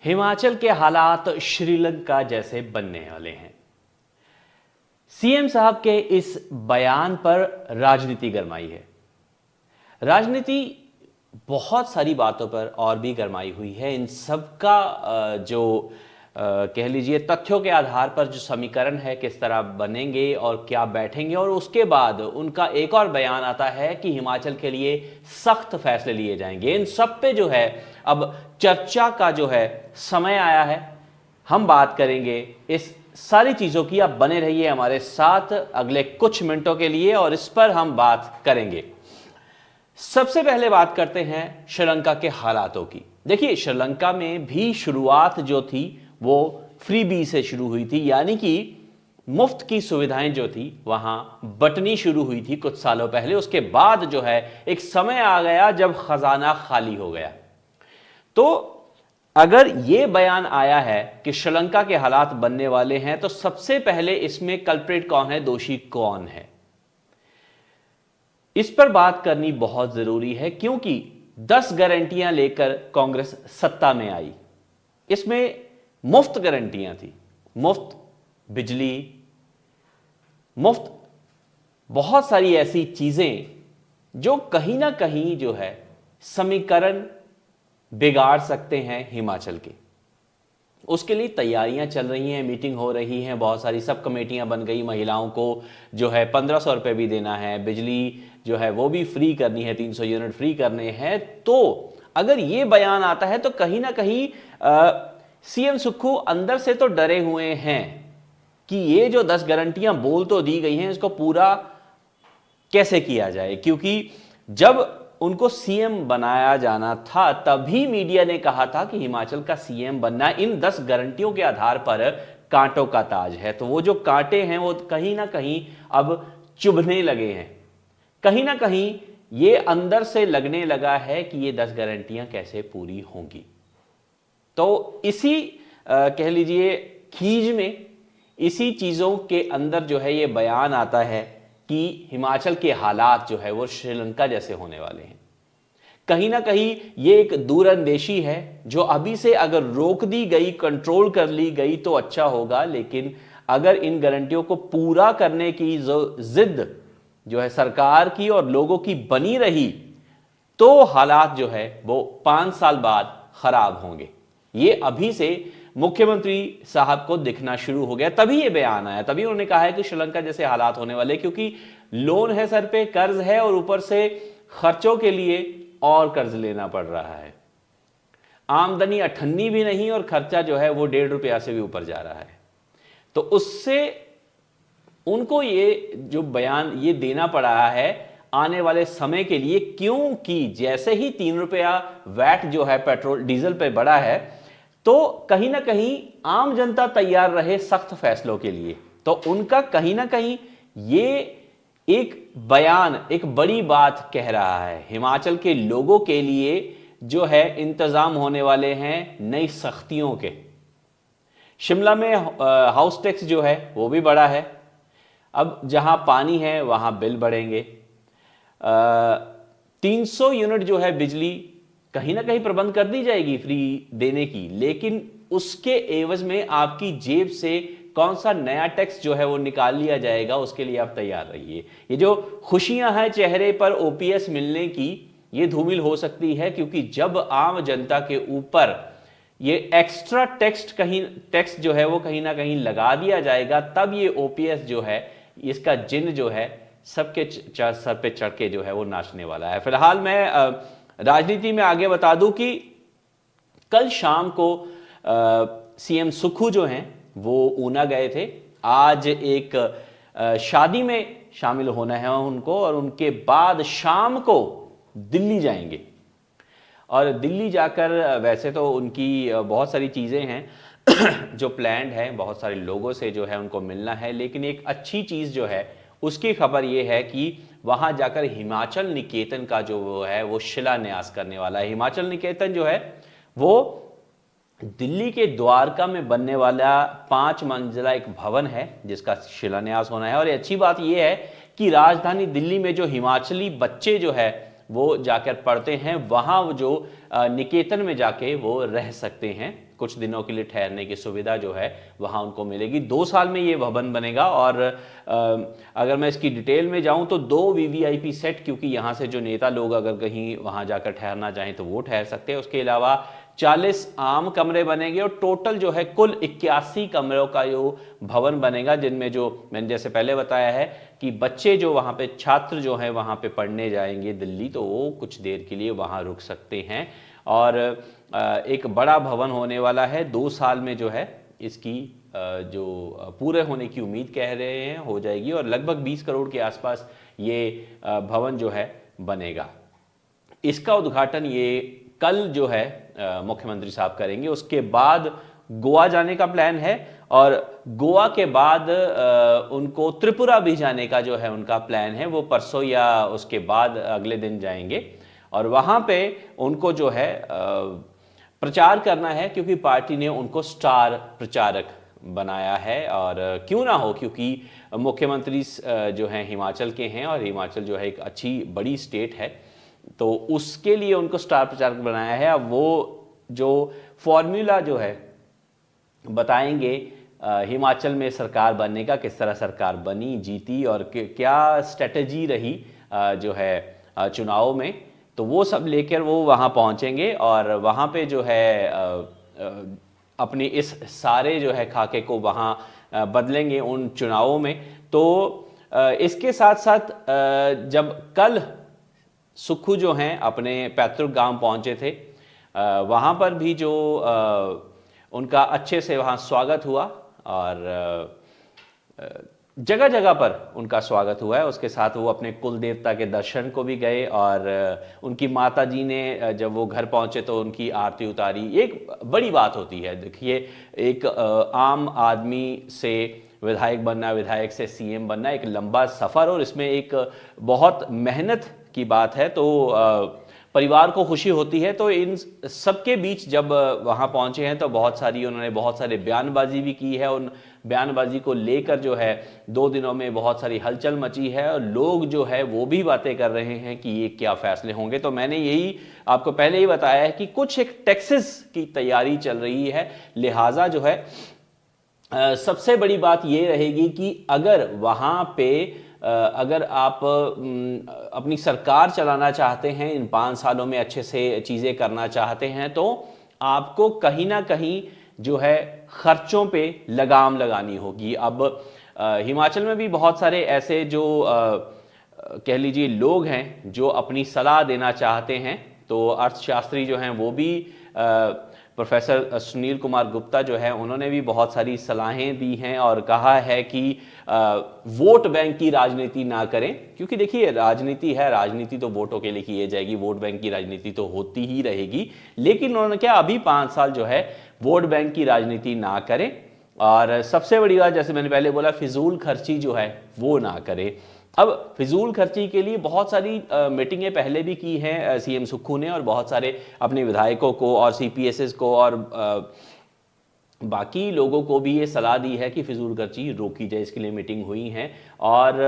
हिमाचल के हालात श्रीलंका जैसे बनने वाले हैं। सीएम साहब के इस बयान पर राजनीति गरमाई है। राजनीति बहुत सारी बातों पर और भी गरमाई हुई है। इन सब का जो कह लीजिए तथ्यों के आधार पर जो समीकरण है किस तरह बनेंगे और क्या बैठेंगे, और उसके बाद उनका एक और बयान आता है कि हिमाचल के लिए सख्त फैसले लिए जाएंगे। इन सब पे जो है अब चर्चा का जो है समय आया है। हम बात करेंगे इस सारी चीजों की। आप बने रहिए हमारे साथ अगले कुछ मिनटों के लिए और इस पर हम बात करेंगे। सबसे पहले बात करते हैं श्रीलंका के हालातों की। देखिए, श्रीलंका में भी शुरुआत जो थी वो फ्रीबी से शुरू हुई थी, यानी कि मुफ्त की सुविधाएं जो थी वहां बंटनी शुरू हुई थी कुछ सालों पहले। उसके बाद जो है एक समय आ गया जब खजाना खाली हो गया। तो अगर यह बयान आया है कि श्रीलंका के हालात बनने वाले हैं, तो सबसे पहले इसमें कल्प्रिट कौन है, दोषी कौन है, इस पर बात करनी बहुत जरूरी है, क्योंकि 10 गारंटियां लेकर कांग्रेस सत्ता में आई। इसमें मुफ्त गारंटियां थी, मुफ्त बिजली, मुफ्त बहुत सारी ऐसी चीजें जो कहीं ना कहीं जो है समीकरण बिगाड़ सकते हैं हिमाचल के। उसके लिए तैयारियां चल रही हैं, मीटिंग हो रही हैं, बहुत सारी सब कमेटियां बन गई। महिलाओं को जो है 1500 रुपये भी देना है, बिजली जो है वो भी फ्री करनी है, 300 यूनिट फ्री करने हैं। तो अगर ये बयान आता है तो कहीं ना कहीं सीएम सुक्खू अंदर से तो डरे हुए हैं कि ये जो 10 गारंटियां बोल तो दी गई हैं, इसको पूरा कैसे किया जाए। क्योंकि जब उनको सीएम बनाया जाना था तभी मीडिया ने कहा था कि हिमाचल का सीएम बनना इन 10 गारंटियों के आधार पर कांटों का ताज है। तो वो जो कांटे हैं वो कहीं ना कहीं अब चुभने लगे हैं, कहीं ना कहीं ये अंदर से लगने लगा है कि ये 10 गारंटियां कैसे पूरी होंगी। तो इसी कह लीजिए खीज में, इसी चीजों के अंदर जो है ये बयान आता है कि हिमाचल के हालात जो है वो श्रीलंका जैसे होने वाले हैं। कहीं ना कहीं ये एक दूरअंदेशी है जो अभी से अगर रोक दी गई, कंट्रोल कर ली गई तो अच्छा होगा। लेकिन अगर इन गारंटियों को पूरा करने की जिद जो है सरकार की और लोगों की बनी रही तो हालात जो है वो 5 साल बाद खराब होंगे। ये अभी से मुख्यमंत्री साहब को दिखना शुरू हो गया, तभी ये बयान आया, तभी उन्होंने कहा है कि श्रीलंका जैसे हालात होने वाले, क्योंकि लोन है सर पे, कर्ज है और ऊपर से खर्चों के लिए और कर्ज लेना पड़ रहा है। आमदनी अठन्नी भी नहीं और खर्चा जो है वो 1.5 रुपया से भी ऊपर जा रहा है। तो उससे उनको ये जो बयान ये देना पड़ा है आने वाले समय के लिए, क्योंकि जैसे ही 3 रुपया वैट जो है पेट्रोल डीजल पे बढ़ा है तो कहीं ना कहीं आम जनता तैयार रहे सख्त फैसलों के लिए। तो उनका कहीं ना कहीं ये एक बयान एक बड़ी बात कह रहा है। हिमाचल के लोगों के लिए जो है इंतजाम होने वाले हैं नई सख्तियों के। शिमला में हाउस टैक्स जो है वो भी बढ़ा है। अब जहां पानी है वहां बिल बढ़ेंगे। 300 यूनिट जो है बिजली कहीं ना कहीं प्रबंध कर दी जाएगी फ्री देने की, लेकिन उसके एवज में आपकी जेब से कौन सा नया टैक्स जो है वो निकाल लिया जाएगा, उसके लिए आप तैयार रहिए। ये जो खुशियां हैं चेहरे पर ओपीएस मिलने की, ये धूमिल हो सकती है, क्योंकि जब आम जनता के ऊपर ये एक्स्ट्रा टैक्स जो है वो कहीं ना कहीं लगा दिया जाएगा, तब ये ओपीएस जो है इसका जिन जो है सबके सर पे चढ़ के जो है वो नाचने वाला है। फिलहाल मैं राजनीति में आगे बता दूं कि कल शाम को सीएम सुक्खू जो हैं वो ऊना गए थे। आज एक शादी में शामिल होना है उनको और उनके बाद शाम को दिल्ली जाएंगे। और दिल्ली जाकर वैसे तो उनकी बहुत सारी चीज़ें हैं जो प्लान्ड है, बहुत सारे लोगों से जो है उनको मिलना है, लेकिन एक अच्छी चीज़ जो है उसकी खबर ये है कि वहां जाकर हिमाचल निकेतन का जो वो है वो शिलान्यास करने वाला है। हिमाचल निकेतन जो है वो दिल्ली के द्वारका में बनने वाला 5 मंजिला एक भवन है जिसका शिलान्यास होना है। और अच्छी बात यह है कि राजधानी दिल्ली में जो हिमाचली बच्चे जो है वो जाकर पढ़ते हैं, वहाँ वो जो निकेतन में जाके वो रह सकते हैं, कुछ दिनों के लिए ठहरने की सुविधा जो है वहाँ उनको मिलेगी। 2 साल में ये भवन बनेगा और अगर मैं इसकी डिटेल में जाऊँ तो 2 वीवीआईपी सेट, क्योंकि यहाँ से जो नेता लोग अगर कहीं वहाँ जाकर ठहरना चाहें तो वो ठहर सकते हैं। उसके अलावा 40 आम कमरे बनेंगे और टोटल जो है कुल 81 कमरों का जो भवन बनेगा, जिनमें जो मैंने जैसे पहले बताया है कि बच्चे जो वहाँ पे छात्र जो हैं वहाँ पे पढ़ने जाएंगे दिल्ली, तो वो कुछ देर के लिए वहाँ रुक सकते हैं। और एक बड़ा भवन होने वाला है, 2 साल में जो है इसकी जो पूरे होने की उम्मीद कह रहे हैं हो जाएगी और लगभग 20 करोड़ के आसपास ये भवन जो है बनेगा। इसका उद्घाटन ये कल जो है मुख्यमंत्री साहब करेंगे। उसके बाद गोवा जाने का प्लान है और गोवा के बाद उनको त्रिपुरा भी जाने का जो है उनका प्लान है, वो परसों या उसके बाद अगले दिन जाएंगे और वहाँ पे उनको जो है प्रचार करना है, क्योंकि पार्टी ने उनको स्टार प्रचारक बनाया है। और क्यों ना हो, क्योंकि मुख्यमंत्री जो हैं हिमाचल के हैं और हिमाचल जो है एक अच्छी बड़ी स्टेट है, तो उसके लिए उनको स्टार प्रचारक बनाया है। अब वो जो फॉर्मूला जो है बताएंगे हिमाचल में सरकार बनने का, किस तरह सरकार बनी, जीती और क्या स्ट्रेटजी रही जो है चुनाव में, तो वो सब लेकर वो वहाँ पहुँचेंगे और वहाँ पे जो है अपनी इस सारे जो है खाके को वहाँ बदलेंगे उन चुनावों में। तो इसके साथ साथ जब कल सुक्खू जो हैं अपने पैतृक गांव पहुंचे थे, वहाँ पर भी जो उनका अच्छे से वहाँ स्वागत हुआ और जगह जगह पर उनका स्वागत हुआ है। उसके साथ वो अपने कुल देवता के दर्शन को भी गए और उनकी माता जी ने जब वो घर पहुंचे तो उनकी आरती उतारी। एक बड़ी बात होती है, देखिए एक आम आदमी से विधायक बनना, विधायक से सीएम बनना एक लंबा सफ़र और इसमें एक बहुत मेहनत की बात है, तो परिवार को खुशी होती है। तो इन सबके बीच जब वहाँ पहुँचे हैं तो उन्होंने बहुत सारे बयानबाजी भी की है। उन बयानबाजी को लेकर जो है 2 दिनों में बहुत सारी हलचल मची है और लोग जो है वो भी बातें कर रहे हैं कि ये क्या फैसले होंगे। तो मैंने यही आपको पहले ही बताया है कि कुछ एक टैक्सेस की तैयारी चल रही है, लिहाजा जो है सबसे बड़ी बात ये रहेगी कि अगर वहाँ पे अगर आप अपनी सरकार चलाना चाहते हैं, इन 5 सालों में अच्छे से चीज़ें करना चाहते हैं, तो आपको कहीं ना कहीं जो है खर्चों पे लगाम लगानी होगी। अब हिमाचल में भी बहुत सारे ऐसे जो कह लीजिए लोग हैं जो अपनी सलाह देना चाहते हैं, तो अर्थशास्त्री जो हैं वो भी प्रोफेसर सुनील कुमार गुप्ता जो है उन्होंने भी बहुत सारी सलाहें दी हैं और कहा है कि वोट बैंक की राजनीति ना करें, क्योंकि देखिए राजनीति है, राजनीति तो वोटों के लिए की जाएगी, वोट बैंक की राजनीति तो होती ही रहेगी। लेकिन उन्होंने क्या अभी 5 साल जो है वोट बैंक की राजनीति ना करें और सबसे बड़ी बात जैसे मैंने पहले बोला फिजूल खर्ची जो है वो ना करें। अब फिजूल खर्ची के लिए बहुत सारी मीटिंगें पहले भी की हैं सीएम सुक्खू ने और बहुत सारे अपने विधायकों को और सीपीएसएस को और बाकी लोगों को भी ये सलाह दी है कि फिजूल खर्ची रोकी जाए। इसके लिए मीटिंग हुई हैं और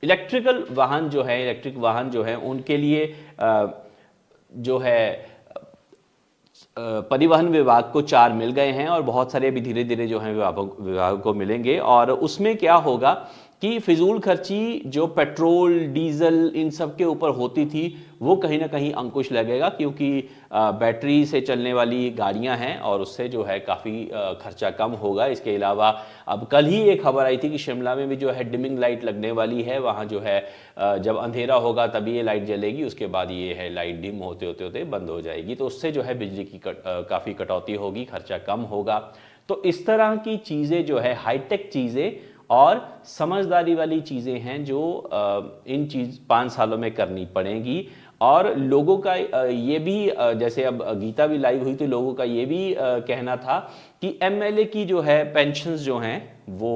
इलेक्ट्रिक वाहन जो है उनके लिए जो है परिवहन विभाग को 4 मिल गए हैं और बहुत सारे अभी धीरे धीरे जो है विभाग को मिलेंगे। और उसमें क्या होगा कि फिजूल खर्ची जो पेट्रोल डीजल इन सब के ऊपर होती थी वो कहीं ना कहीं अंकुश लगेगा, क्योंकि बैटरी से चलने वाली गाड़ियां हैं और उससे जो है काफ़ी खर्चा कम होगा। इसके अलावा अब कल ही एक खबर आई थी कि शिमला में भी जो है डिमिंग लाइट लगने वाली है, वहाँ जो है जब अंधेरा होगा तभी ये लाइट जलेगी, उसके बाद ये है लाइट डिम होते होते होते बंद हो जाएगी, तो उससे जो है बिजली की काफ़ी कटौती होगी, खर्चा कम होगा। तो इस तरह की चीज़ें जो है हाईटेक चीज़ें और समझदारी वाली चीज़ें हैं जो इन 5 सालों में करनी पड़ेंगी। और लोगों का ये भी जैसे अब गीता भी लाइव हुई तो लोगों का ये भी कहना था कि एमएलए की जो है पेंशन्स जो हैं वो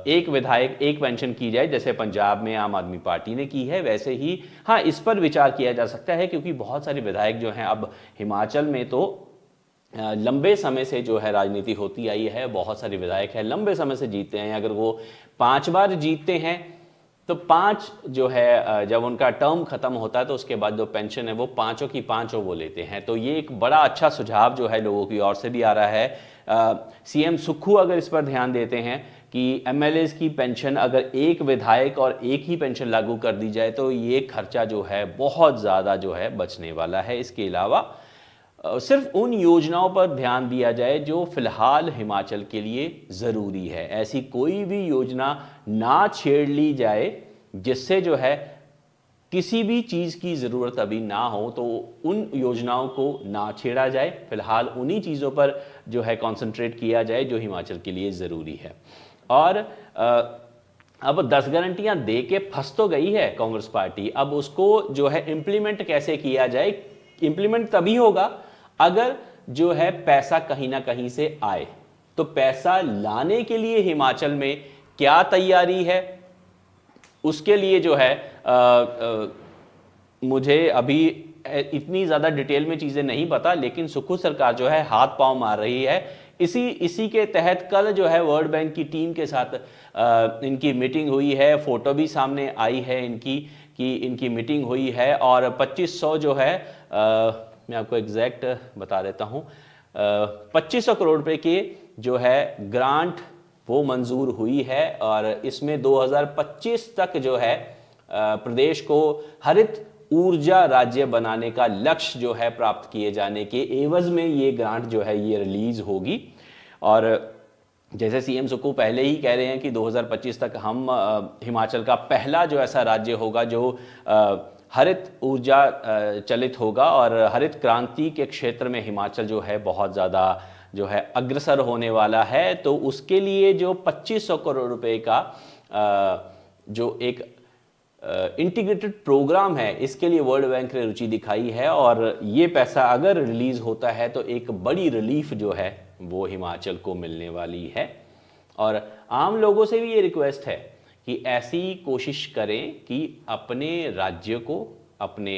एक विधायक एक पेंशन की जाए, जैसे पंजाब में आम आदमी पार्टी ने की है वैसे ही हाँ इस पर विचार किया जा सकता है, क्योंकि बहुत सारे विधायक जो हैं अब हिमाचल में तो लंबे समय से जो है राजनीति होती आई है, बहुत सारे विधायक हैं लंबे समय से जीतते हैं। अगर वो 5 बार जीतते हैं तो 5 जो है जब उनका टर्म खत्म होता है तो उसके बाद जो पेंशन है वो पांचों की पांचों वो लेते हैं। तो ये एक बड़ा अच्छा सुझाव जो है लोगों की ओर से भी आ रहा है। सीएम सुक्खू अगर इस पर ध्यान देते हैं कि एमएलएज की पेंशन अगर एक विधायक और एक ही पेंशन लागू कर दी जाए तो ये खर्चा जो है बहुत ज़्यादा जो है बचने वाला है। इसके अलावा सिर्फ उन योजनाओं पर ध्यान दिया जाए जो फिलहाल हिमाचल के लिए ज़रूरी है। ऐसी कोई भी योजना ना छेड़ ली जाए जिससे जो है किसी भी चीज़ की ज़रूरत अभी ना हो, तो उन योजनाओं को ना छेड़ा जाए। फिलहाल उन्हीं चीज़ों पर जो है कंसंट्रेट किया जाए जो हिमाचल के लिए ज़रूरी है। और अब 10 गारंटियां दे के फंस तो गई है कांग्रेस पार्टी, अब उसको जो है इंप्लीमेंट कैसे किया जाए। इंप्लीमेंट तभी होगा अगर जो है पैसा कहीं ना कहीं से आए। तो पैसा लाने के लिए हिमाचल में क्या तैयारी है, उसके लिए जो है मुझे अभी इतनी ज़्यादा डिटेल में चीज़ें नहीं पता, लेकिन सुक्खू सरकार जो है हाथ पांव मार रही है। इसी के तहत कल जो है वर्ल्ड बैंक की टीम के साथ इनकी मीटिंग हुई है। फोटो भी सामने आई है इनकी कि इनकी मीटिंग हुई है और 2500 जो है मैं आपको एग्जैक्ट बता देता हूँ, 2500 करोड़ रुपए की जो है ग्रांट वो मंजूर हुई है। और इसमें 2025 तक जो है प्रदेश को हरित ऊर्जा राज्य बनाने का लक्ष्य जो है प्राप्त किए जाने के एवज में ये ग्रांट जो है ये रिलीज होगी। और जैसे सीएम सुक्खू पहले ही कह रहे हैं कि 2025 तक हम हिमाचल का पहला जो ऐसा राज्य होगा जो हरित ऊर्जा चलित होगा। और हरित क्रांति के क्षेत्र में हिमाचल जो है बहुत ज़्यादा जो है अग्रसर होने वाला है। तो उसके लिए जो 2500 करोड़ रुपए का जो एक इंटीग्रेटेड प्रोग्राम है, इसके लिए वर्ल्ड बैंक ने रुचि दिखाई है। और ये पैसा अगर रिलीज होता है तो एक बड़ी रिलीफ जो है वो हिमाचल को मिलने वाली है। और आम लोगों से भी ये रिक्वेस्ट है कि ऐसी कोशिश करें कि अपने राज्य को, अपने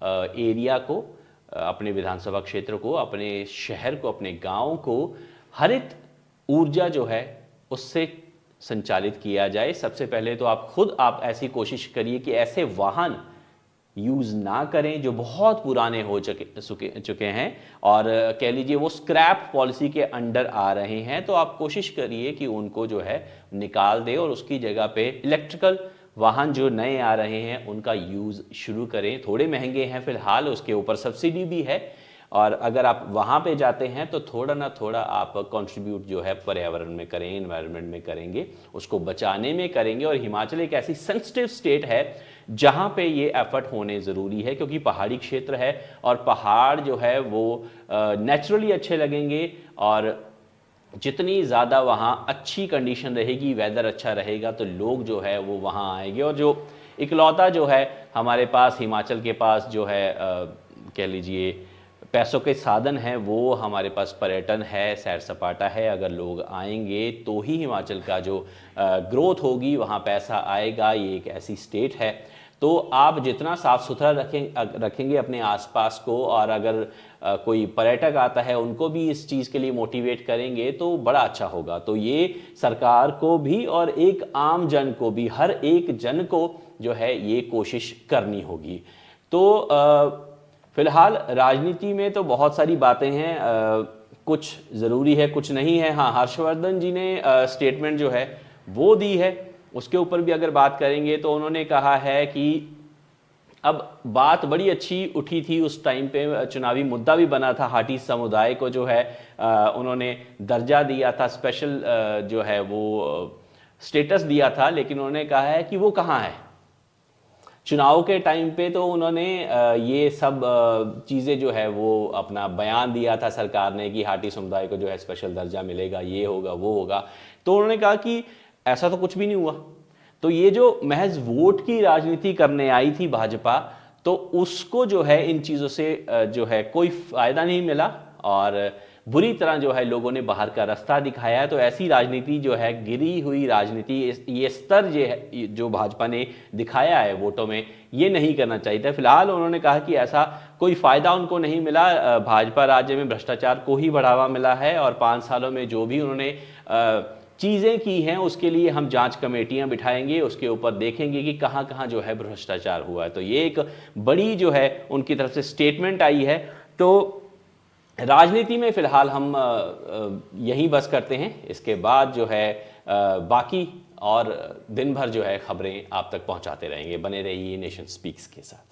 एरिया को, अपने विधानसभा क्षेत्र को, अपने शहर को, अपने गांव को हरित ऊर्जा जो है उससे संचालित किया जाए। सबसे पहले तो आप ऐसी कोशिश करिए कि ऐसे वाहन यूज़ ना करें जो बहुत पुराने हो चुके हैं और कह लीजिए वो स्क्रैप पॉलिसी के अंडर आ रहे हैं। तो आप कोशिश करिए कि उनको जो है निकाल दें और उसकी जगह पे इलेक्ट्रिकल वाहन जो नए आ रहे हैं उनका यूज़ शुरू करें। थोड़े महंगे हैं फिलहाल, उसके ऊपर सब्सिडी भी है। और अगर आप वहाँ पे जाते हैं तो थोड़ा ना थोड़ा आप कंट्रीब्यूट जो है पर्यावरण में करें, एनवायरनमेंट में करेंगे, उसको बचाने में करेंगे। और हिमाचल एक ऐसी सेंसिटिव स्टेट है जहाँ पे ये एफर्ट होने ज़रूरी है, क्योंकि पहाड़ी क्षेत्र है और पहाड़ जो है वो नेचुरली अच्छे लगेंगे। और जितनी ज़्यादा वहाँ अच्छी कंडीशन रहेगी, वेदर अच्छा रहेगा, तो लोग जो है वो वहाँ आएंगे। और जो इकलौता जो है हमारे पास हिमाचल के पास जो है कह लीजिए पैसों के साधन हैं, वो हमारे पास पर्यटन है, सैर सपाटा है। अगर लोग आएंगे तो ही हिमाचल का जो ग्रोथ होगी, वहाँ पैसा आएगा। ये एक ऐसी स्टेट है। तो आप जितना साफ़ सुथरा रखेंगे अपने आसपास को, और अगर कोई पर्यटक आता है उनको भी इस चीज़ के लिए मोटिवेट करेंगे तो बड़ा अच्छा होगा। तो ये सरकार को भी और एक आम जन को भी, हर एक जन को जो है ये कोशिश करनी होगी। तो फिलहाल राजनीति में तो बहुत सारी बातें हैं, कुछ ज़रूरी है कुछ नहीं है। हाँ, हर्षवर्धन जी ने स्टेटमेंट जो है वो दी है, उसके ऊपर भी अगर बात करेंगे तो उन्होंने कहा है कि अब बात बड़ी अच्छी उठी थी उस टाइम पे, चुनावी मुद्दा भी बना था। हाटी समुदाय को जो है उन्होंने दर्जा दिया था, स्पेशल जो है वो स्टेटस दिया था, लेकिन उन्होंने कहा है कि वो कहाँ है। चुनाव के टाइम पे तो उन्होंने ये सब चीज़ें जो है वो अपना बयान दिया था सरकार ने कि हाटी समुदाय को जो है स्पेशल दर्जा मिलेगा, ये होगा वो होगा। तो उन्होंने कहा कि ऐसा तो कुछ भी नहीं हुआ। तो ये जो महज वोट की राजनीति करने आई थी भाजपा, तो उसको जो है इन चीज़ों से जो है कोई फायदा नहीं मिला और बुरी तरह जो है लोगों ने बाहर का रास्ता दिखाया है। तो ऐसी राजनीति जो है, गिरी हुई राजनीति, ये स्तर जो भाजपा ने दिखाया है वोटों में, ये नहीं करना चाहिए था। फिलहाल उन्होंने कहा कि ऐसा कोई फायदा उनको नहीं मिला। भाजपा राज्य में भ्रष्टाचार को ही बढ़ावा मिला है और 5 सालों में जो भी उन्होंने चीज़ें की हैं उसके लिए हम जांच कमेटियां बिठाएंगे, उसके ऊपर देखेंगे कि कहां कहां जो है भ्रष्टाचार हुआ है। तो ये एक बड़ी जो है उनकी तरफ से स्टेटमेंट आई है। तो राजनीति में फिलहाल हम यहीं बस करते हैं, इसके बाद जो है बाकी और दिन भर जो है खबरें आप तक पहुंचाते रहेंगे। बने रहिए नेशन स्पीक्स के साथ।